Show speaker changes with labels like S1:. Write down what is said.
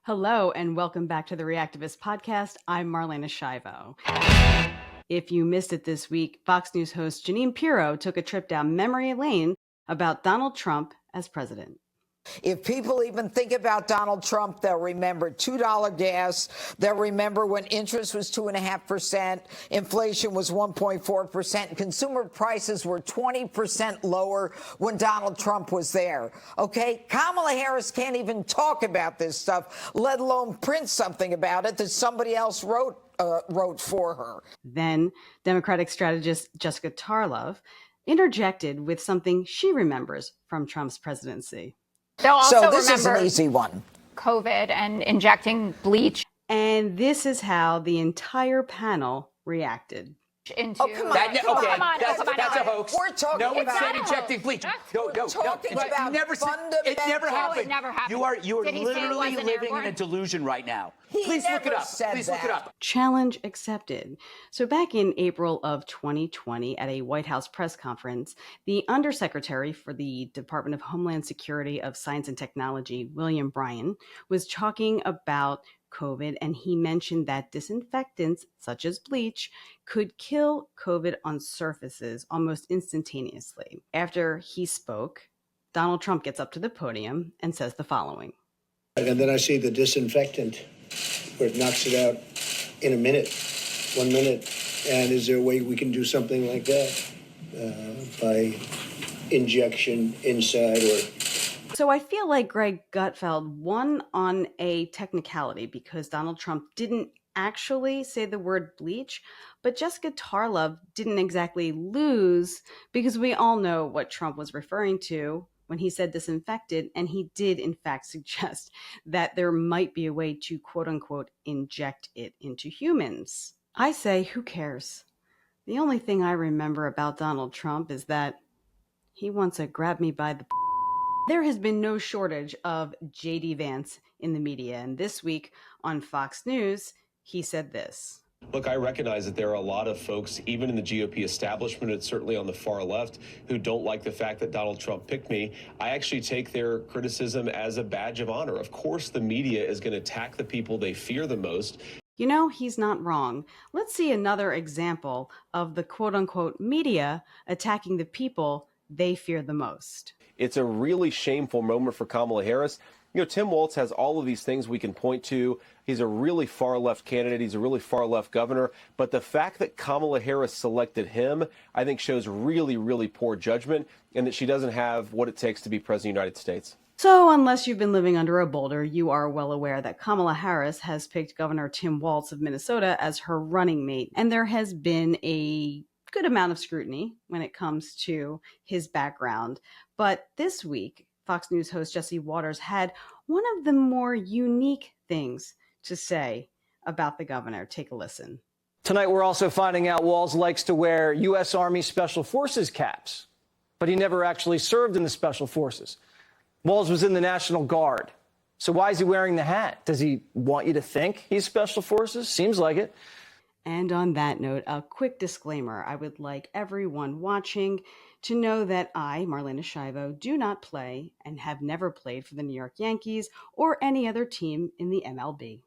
S1: Hello, and welcome back to the Reactivist Podcast. I'm Marlena Shivo. If you missed it this week, Fox News host Jeanine Pirro took a trip down memory lane about Donald Trump as president.
S2: If people even think about Donald Trump, they'll remember $2 gas. They'll remember when interest was 2.5%, inflation was 1.4%, and consumer prices were 20% lower when Donald Trump was there. Okay? Kamala Harris can't even talk about this stuff, let alone print something about it that somebody else wrote for her.
S1: Then Democratic strategist Jessica Tarlov interjected with something she remembers from Trump's presidency.
S3: They'll also
S2: So this is
S3: remember
S2: an easy one.
S3: COVID and injecting bleach
S1: And this is how the entire panel reacted.
S3: into.
S2: Oh, come on.
S3: That's
S4: That's a hoax.
S2: We're talking
S4: no one
S2: about
S4: said injecting bleach.
S2: We're talking about
S4: It never
S2: fundamental-
S4: happened.
S3: It never happened.
S4: You are
S3: Did he say it
S4: literally
S3: wasn't
S4: living
S3: airborne?
S4: in a delusion right now.
S2: He
S4: Please look it
S2: never
S4: up.
S2: said
S4: Please look it
S2: that.
S4: up.
S1: Challenge accepted. So back in April of 2020 at a White House press conference, the Undersecretary for the Department of Homeland Security of Science and Technology, William Bryan, was talking about COVID, and he mentioned that disinfectants such as bleach could kill COVID on surfaces almost instantaneously. After he spoke, Donald Trump gets up to the podium and says the following.
S5: And then I see the disinfectant where it knocks it out in a minute, 1 minute. And is there a way we can do something like that by injection inside or...
S1: So I feel like Greg Gutfeld won on a technicality because Donald Trump didn't actually say the word bleach, but Jessica Tarlov didn't exactly lose because we all know what Trump was referring to when he said disinfected, and he did in fact suggest that there might be a way to quote unquote inject it into humans. I say, who cares? The only thing I remember about Donald Trump is that he wants to grab me by the... There has been no shortage of J.D. Vance in the media, and this week on Fox News, he said this.
S6: Look, I recognize that there are a lot of folks, even in the GOP establishment, and certainly on the far left, who don't like the fact that Donald Trump picked me. I actually take their criticism as a badge of honor. Of course, the media is going to attack the people they fear the most.
S1: You know, he's not wrong. Let's see another example of the quote-unquote media attacking the people they fear the most.
S6: It's a really shameful moment for Kamala Harris. You know, Tim Walz has all of these things we can point to. He's a really far left candidate. He's a really far left governor. But the fact that Kamala Harris selected him, I think shows really, really poor judgment and that she doesn't have what it takes to be president of the United States.
S1: So unless you've been living under a boulder, you are well aware that Kamala Harris has picked Governor Tim Walz of Minnesota as her running mate. And there has been a good amount of scrutiny when it comes to his background. But this week, Fox News host Jesse Waters had one of the more unique things to say about the governor. Take a listen.
S7: Tonight, we're also finding out Walz likes to wear U.S. Army Special Forces caps, but he never actually served in the Special Forces. Walz was in the National Guard. So why is he wearing the hat? Does he want you to think he's Special Forces? Seems like it.
S1: And on that note, a quick disclaimer. I would like everyone watching to know that I, Marlena Shivo, do not play and have never played for the New York Yankees or any other team in the MLB.